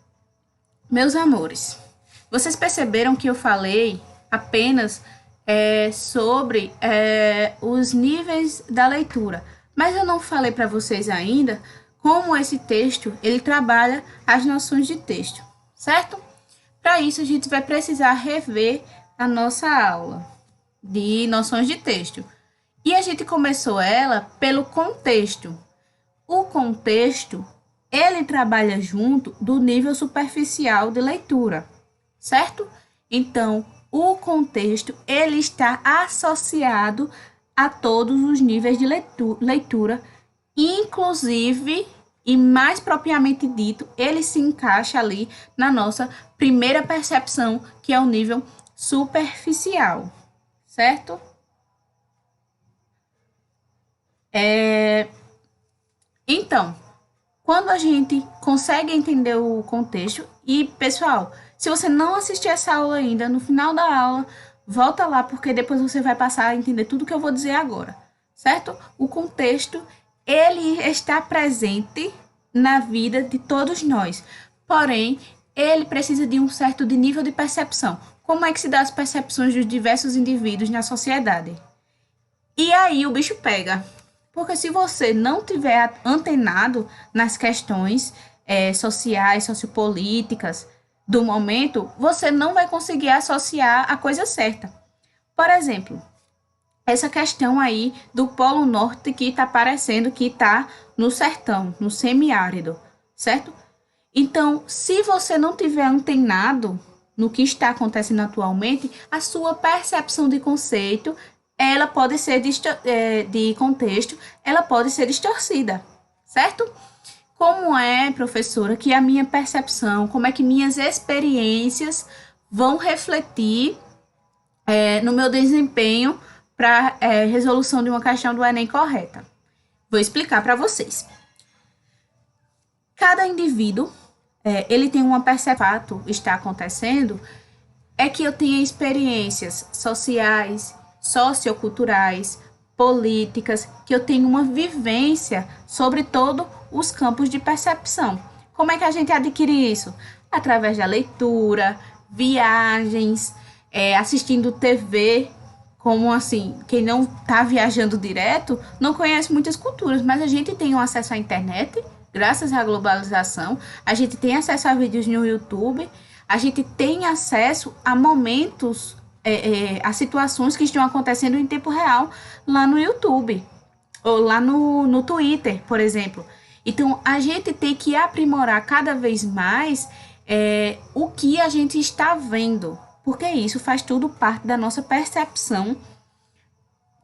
Meus amores, vocês perceberam que eu falei apenas sobre os níveis da leitura, mas eu não falei para vocês ainda como esse texto, ele trabalha as noções de texto, certo? Para isso, a gente vai precisar rever a nossa aula de noções de texto. E a gente começou ela pelo contexto. O contexto, ele trabalha junto do nível superficial de leitura, certo? Então, o contexto, ele está associado a todos os níveis de leitura, inclusive, e mais propriamente dito, ele se encaixa ali na nossa primeira percepção, que é o nível superficial, certo? Então, quando a gente consegue entender o contexto, e pessoal, se você não assistiu essa aula ainda, no final da aula, volta lá, porque depois você vai passar a entender tudo que eu vou dizer agora, certo? O contexto, ele está presente na vida de todos nós. Porém, ele precisa de um certo de nível de percepção. Como é que se dá as percepções dos diversos indivíduos na sociedade? E aí o bicho pega. Porque se você não tiver antenado nas questões sociais, sociopolíticas do momento, você não vai conseguir associar a coisa certa. Por exemplo, essa questão aí do Polo Norte que está parecendo que está no sertão, no semiárido, certo? Então, se você não tiver antenado no que está acontecendo atualmente, a sua percepção de conceito, ela pode ser de contexto, ela pode ser distorcida, certo? Como é, professora, que a minha percepção, como é que minhas experiências vão refletir no meu desempenho para resolução de uma questão do Enem correta? Vou explicar para vocês. Cada indivíduo, ele tem uma percepção que está acontecendo, é que eu tenha experiências sociais, socioculturais, políticas, que eu tenho uma vivência sobre todos os campos de percepção. Como é que a gente adquire isso? Através da leitura, viagens, assistindo TV, como assim, quem não está viajando direto não conhece muitas culturas, mas a gente tem um acesso à internet, graças à globalização, a gente tem acesso a vídeos no YouTube, a gente tem acesso a momentos, a situações que estão acontecendo em tempo real lá no YouTube, ou lá no Twitter, por exemplo. Então, a gente tem que aprimorar cada vez mais o que a gente está vendo, porque isso faz tudo parte da nossa percepção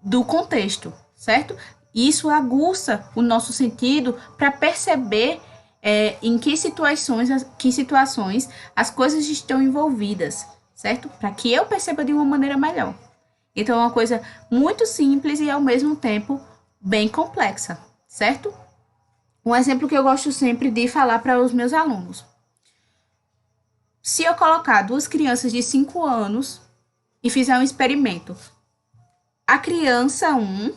do contexto, certo? Isso aguça o nosso sentido para perceber em que situações as coisas estão envolvidas, certo? Para que eu perceba de uma maneira melhor. Então, é uma coisa muito simples e, ao mesmo tempo, bem complexa, certo? Um exemplo que eu gosto sempre de falar para os meus alunos. Se eu colocar duas crianças de 5 anos e fizer um experimento, a criança 1,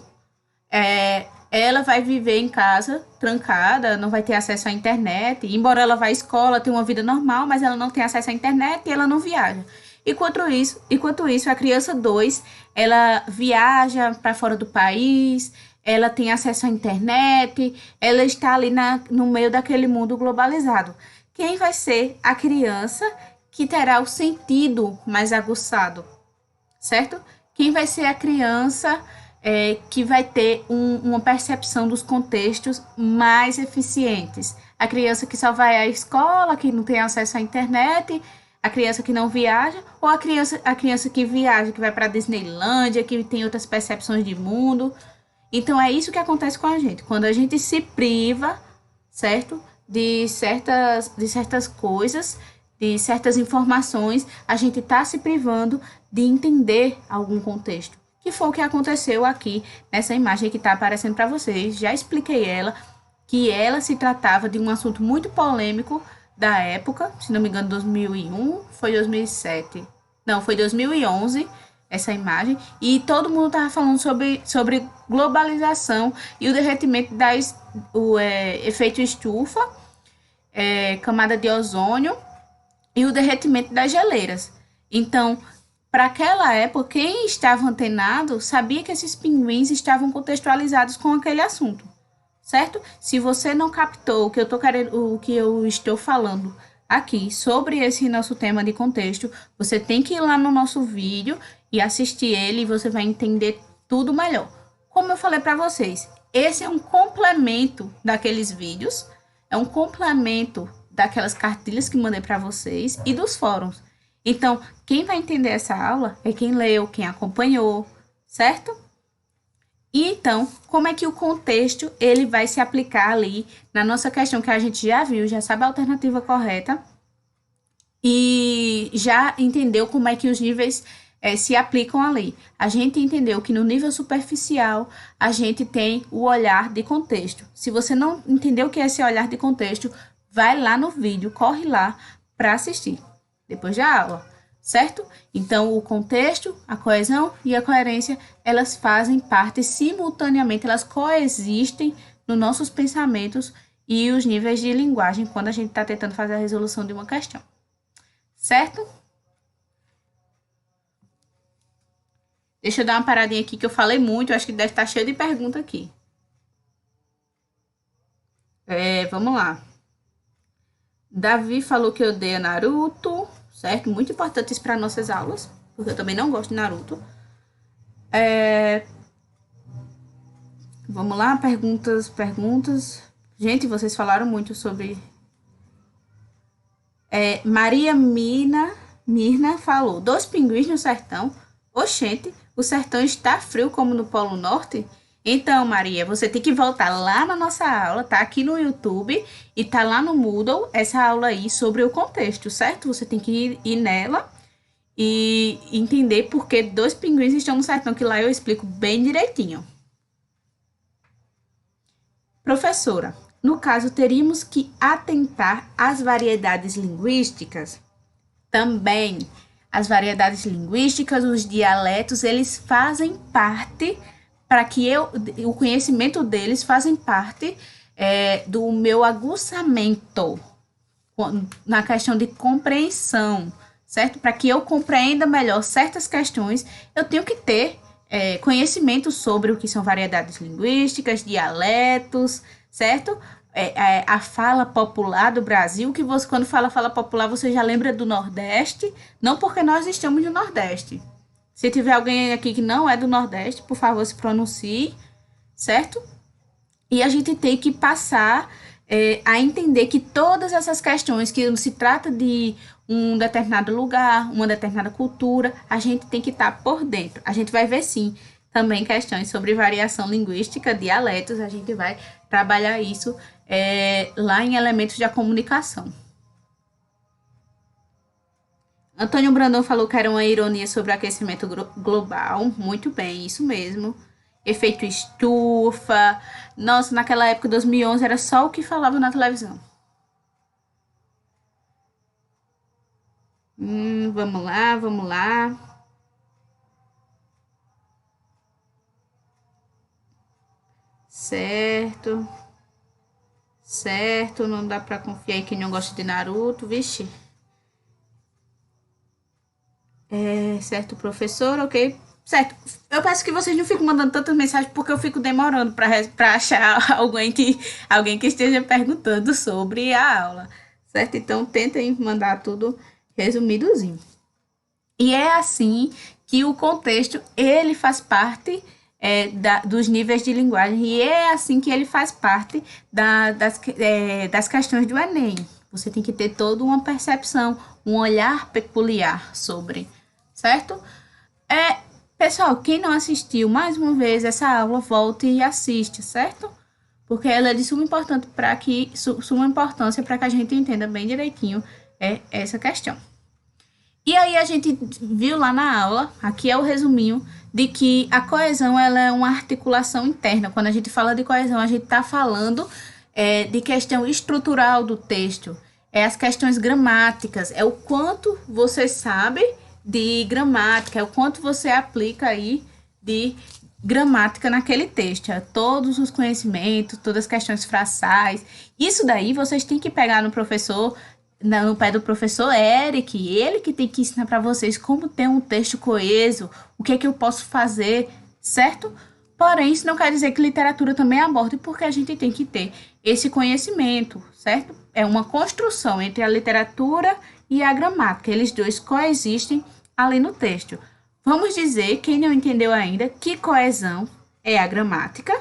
ela vai viver em casa, trancada, não vai ter acesso à internet, embora ela vá à escola, tenha uma vida normal, mas ela não tem acesso à internet e ela não viaja. Enquanto isso, a criança 2, ela viaja para fora do país, ela tem acesso à internet, ela está ali no meio daquele mundo globalizado. Quem vai ser a criança que terá o sentido mais aguçado, certo? Quem vai ser a criança que vai ter uma percepção dos contextos mais eficientes? A criança que só vai à escola, que não tem acesso à internet, a criança que não viaja, ou a criança que viaja, que vai para a Disneylândia, que tem outras percepções de mundo. Então, é isso que acontece com a gente. Quando a gente se priva, certo? De certas coisas, de certas informações, a gente está se privando de entender algum contexto. Que foi o que aconteceu aqui nessa imagem que está aparecendo para vocês. Já expliquei ela, que ela se tratava de um assunto muito polêmico da época, se não me engano, 2001, foi 2007. Não, foi 2011, essa imagem, e todo mundo estava falando sobre globalização e o derretimento efeito estufa, camada de ozônio e o derretimento das geleiras. Então, para aquela época, quem estava antenado sabia que esses pinguins estavam contextualizados com aquele assunto, certo? Se você não captou o que eu estou falando aqui sobre esse nosso tema de contexto, você tem que ir lá no nosso vídeo e assistir ele e você vai entender tudo melhor. Como eu falei para vocês, esse é um complemento daqueles vídeos, é um complemento daquelas cartilhas que mandei para vocês e dos fóruns. Então, quem vai entender essa aula é quem leu, quem acompanhou, certo? E então, como é que o contexto ele vai se aplicar ali na nossa questão que a gente já viu, já sabe a alternativa correta e já entendeu como é que os níveis se aplicam ali. A gente entendeu que no nível superficial a gente tem o olhar de contexto. Se você não entendeu o que é esse olhar de contexto, vai lá no vídeo, corre lá para assistir depois da aula, certo? Então, o contexto, a coesão e a coerência, elas fazem parte simultaneamente, elas coexistem nos nossos pensamentos e os níveis de linguagem quando a gente está tentando fazer a resolução de uma questão. Certo? Deixa eu dar uma paradinha aqui que eu falei muito, eu acho que deve estar cheio de pergunta aqui. Vamos lá. Davi falou que odeia Naruto, certo? Muito importante isso para nossas aulas, porque eu também não gosto de Naruto. Vamos lá, perguntas. Gente, vocês falaram muito sobre... Maria Mirna falou, 2 pinguins no sertão. Oxente, o sertão está frio como no Polo Norte? Então, Maria, você tem que voltar lá na nossa aula, tá aqui no YouTube e tá lá no Moodle, essa aula aí sobre o contexto, certo? Você tem que ir nela e entender por que 2 pinguins estão no sertão, que lá eu explico bem direitinho. Professora, no caso, teríamos que atentar às variedades linguísticas? Também, as variedades linguísticas, os dialetos, eles fazem parte, para que o conhecimento deles fazem parte do meu aguçamento na questão de compreensão, certo? Para que eu compreenda melhor certas questões, eu tenho que ter conhecimento sobre o que são variedades linguísticas, dialetos, certo? A fala popular do Brasil, que você, quando fala popular, você já lembra do Nordeste, não porque nós estamos no Nordeste. Se tiver alguém aqui que não é do Nordeste, por favor, se pronuncie, certo? E a gente tem que passar a entender que todas essas questões, que se trata de um determinado lugar, uma determinada cultura, a gente tem que estar por dentro. A gente vai ver, sim, também questões sobre variação linguística, dialetos, a gente vai trabalhar isso lá em elementos da comunicação. Antônio Brandão falou que era uma ironia sobre o aquecimento global. Muito bem, isso mesmo. Efeito estufa. Nossa, naquela época, 2011, era só o que falava na televisão. Vamos lá, vamos lá. Certo. Certo, não dá pra confiar em quem não gosta de Naruto, vixe. Certo, professor, ok. Certo, eu peço que vocês não fiquem mandando tantas mensagens porque eu fico demorando para achar alguém que esteja perguntando sobre a aula, certo? Então, tentem mandar tudo resumidozinho. E é assim que o contexto, ele faz parte dos níveis de linguagem e é assim que ele faz parte das questões do Enem. Você tem que ter toda uma percepção, um olhar peculiar sobre, certo? Pessoal, quem não assistiu mais uma vez essa aula, volte e assiste, certo? Porque ela é de suma importância para que a gente entenda bem direitinho essa questão. E aí a gente viu lá na aula, aqui é o resuminho, de que a coesão ela é uma articulação interna. Quando a gente fala de coesão, a gente está falando de questão estrutural do texto, as questões gramáticas, é o quanto você sabe de gramática, é o quanto você aplica aí de gramática naquele texto, todos os conhecimentos, todas as questões fraçais. Isso daí vocês têm que pegar no pé do professor Eric, ele que tem que ensinar para vocês como ter um texto coeso, o que é que eu posso fazer, certo? Porém, isso não quer dizer que literatura também aborde, porque a gente tem que ter esse conhecimento, certo? É uma construção entre a literatura e a gramática, eles dois coexistem ali no texto. Vamos dizer, quem não entendeu ainda, que coesão é a gramática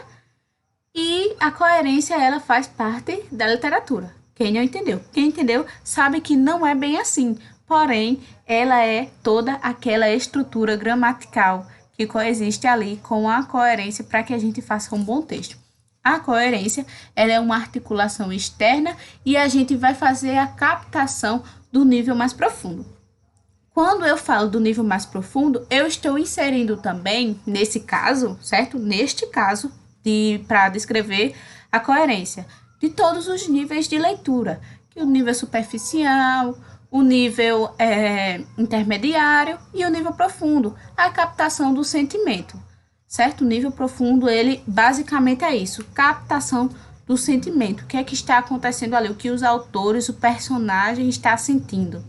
e a coerência ela faz parte da literatura. Quem não entendeu? Quem entendeu sabe que não é bem assim, porém, ela é toda aquela estrutura gramatical que coexiste ali com a coerência para que a gente faça um bom texto. A coerência ela é uma articulação externa e a gente vai fazer a captação do nível mais profundo. Quando eu falo do nível mais profundo, eu estou inserindo também, nesse caso, certo? Neste caso, para descrever a coerência de todos os níveis de leitura, que o nível superficial, o nível intermediário e o nível profundo, a captação do sentimento, certo? O nível profundo, ele basicamente é isso, captação do sentimento. O que é que está acontecendo ali? O que os autores, o personagem está sentindo.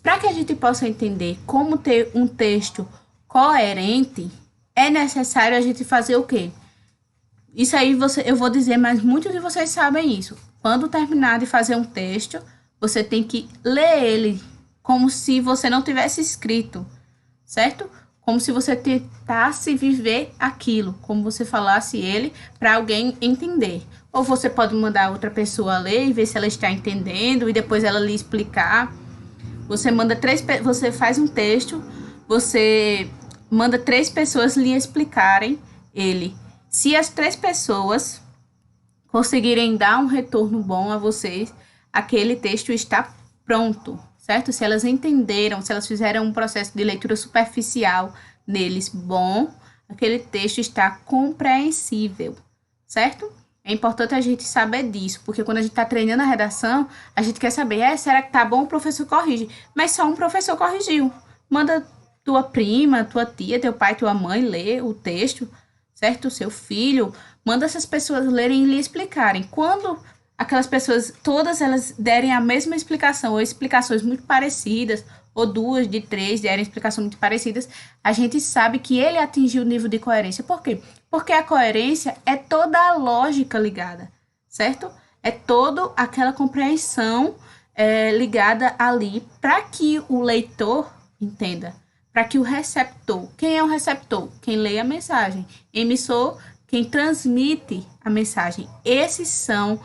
Para que a gente possa entender como ter um texto coerente, é necessário a gente fazer o quê? Isso aí eu vou dizer, mas muitos de vocês sabem isso. Quando terminar de fazer um texto, você tem que ler ele como se você não tivesse escrito, certo? Como se você tentasse viver aquilo, como você falasse ele para alguém entender. Ou você pode mandar outra pessoa ler e ver se ela está entendendo e depois ela lhe explicar. Você faz um texto, você manda 3 pessoas lhe explicarem ele. Se as 3 pessoas conseguirem dar um retorno bom a vocês, aquele texto está pronto, certo? Se elas entenderam, se elas fizeram um processo de leitura superficial neles bom, aquele texto está compreensível, certo? É importante a gente saber disso, porque quando a gente está treinando a redação, a gente quer saber, será que tá bom? O professor corrige. Mas só um professor corrigiu. Manda tua prima, tua tia, teu pai, tua mãe ler o texto, certo? Seu filho. Manda essas pessoas lerem e lhe explicarem. Quando aquelas pessoas, todas elas derem a mesma explicação, ou explicações muito parecidas, ou 2 de 3 derem explicações muito parecidas, a gente sabe que ele atingiu o nível de coerência. Por quê? Porque a coerência é toda a lógica ligada, certo? É toda aquela compreensão ligada ali para que o leitor entenda, para que o receptor, quem é o receptor? Quem lê a mensagem, emissor, quem transmite a mensagem. Esses são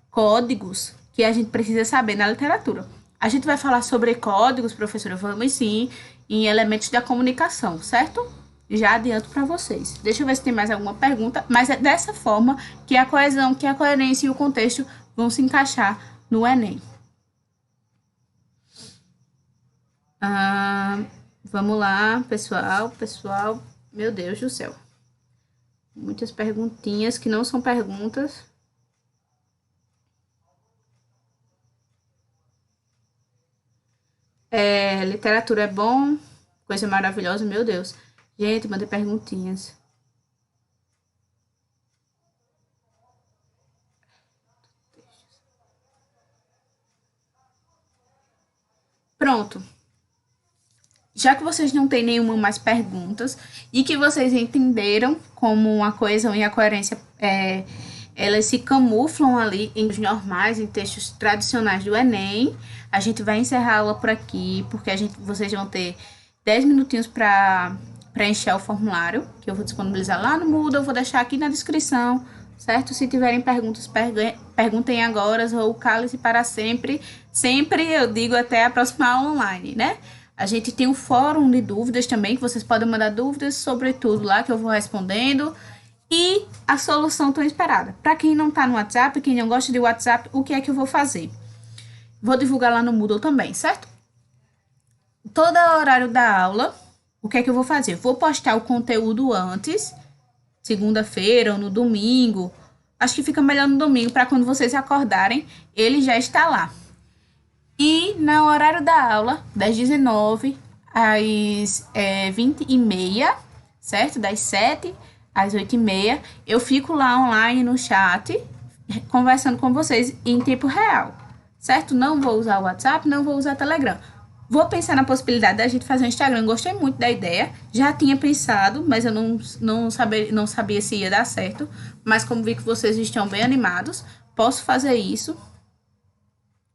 códigos que a gente precisa saber na literatura. A gente vai falar sobre códigos, professora, vamos sim, em elementos da comunicação, certo? Já adianto para vocês. Deixa eu ver se tem mais alguma pergunta, mas é dessa forma que a coesão, que a coerência e o contexto vão se encaixar no Enem. Vamos lá, pessoal, meu Deus do céu. Muitas perguntinhas que não são perguntas. Literatura é bom, coisa maravilhosa, meu Deus. Gente, mandei perguntinhas. Pronto. Já que vocês não têm nenhuma mais perguntas e que vocês entenderam como a coesão e a coerência elas se camuflam ali em normais, em textos tradicionais do Enem, a gente vai encerrar a aula por aqui, porque vocês vão ter 10 minutinhos para preencher o formulário, que eu vou disponibilizar lá no Moodle, eu vou deixar aqui na descrição, certo? Se tiverem perguntas, perguntem agora, ou cale-se para sempre. Sempre eu digo até a próxima aula online, né? A gente tem um fórum de dúvidas também, que vocês podem mandar dúvidas sobre tudo lá, que eu vou respondendo. E a solução tão esperada. Para quem não está no WhatsApp, quem não gosta de WhatsApp, o que é que eu vou fazer? Vou divulgar lá no Moodle também, certo? Todo horário da aula, o que é que eu vou fazer? Vou postar o conteúdo antes, segunda-feira ou no domingo. Acho que fica melhor no domingo, para quando vocês acordarem, ele já está lá. E no horário da aula, das 19 às 20h30, certo? Das 7 às 8h30, eu fico lá online no chat, conversando com vocês em tempo real, certo? Não vou usar o WhatsApp, não vou usar o Telegram. Vou pensar na possibilidade da gente fazer um Instagram. Gostei muito da ideia, já tinha pensado, mas eu não sabia se ia dar certo. Mas como vi que vocês estão bem animados, posso fazer isso.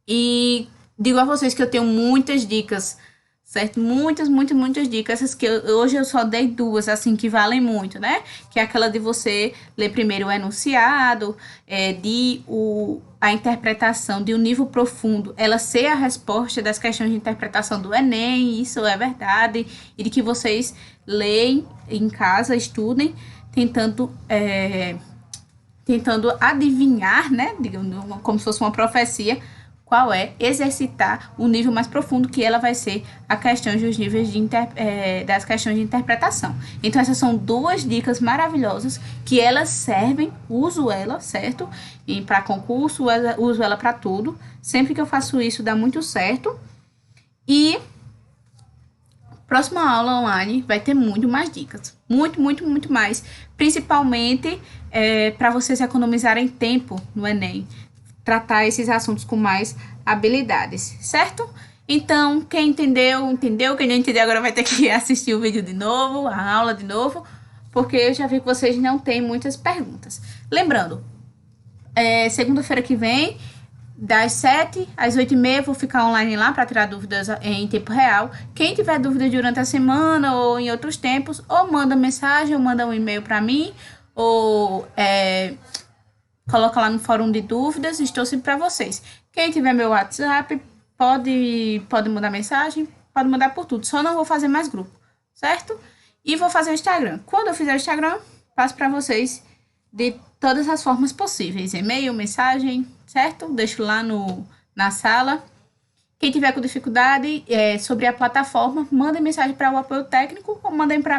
E digo a vocês que eu tenho muitas dicas, certo? Muitas dicas. Essas que hoje eu só dei 2, assim, que valem muito, né? Que é aquela de você ler primeiro o enunciado, a interpretação de um nível profundo, ela ser a resposta das questões de interpretação do Enem, isso é verdade, e de que vocês leem em casa, estudem, tentando adivinhar, né? Como se fosse uma profecia, qual é exercitar o nível mais profundo, que ela vai ser a questão dos níveis das questões de interpretação. Então, essas são 2 dicas maravilhosas que elas servem, uso ela, certo? E para concurso, uso ela para tudo. Sempre que eu faço isso, dá muito certo. E Próxima aula online vai ter muito mais dicas. Muito mais. Principalmente para vocês economizarem tempo no Enem. Tratar esses assuntos com mais habilidades, certo? Então, quem entendeu, entendeu. Quem não entendeu agora vai ter que assistir o vídeo de novo, a aula de novo, porque eu já vi que vocês não têm muitas perguntas. Lembrando, segunda-feira que vem, das 7 às 8h30, vou ficar online lá para tirar dúvidas em tempo real. Quem tiver dúvidas durante a semana ou em outros tempos, ou manda mensagem, ou manda um e-mail para mim, ou coloca lá no fórum de dúvidas, estou sempre para vocês. Quem tiver meu WhatsApp, pode mandar mensagem, pode mandar por tudo, só não vou fazer mais grupo, certo? E vou fazer o Instagram. Quando eu fizer o Instagram, passo para vocês de todas as formas possíveis, e-mail, mensagem, certo? Deixo lá na sala. Quem tiver com dificuldade sobre a plataforma, manda mensagem para o apoio técnico ou mandem para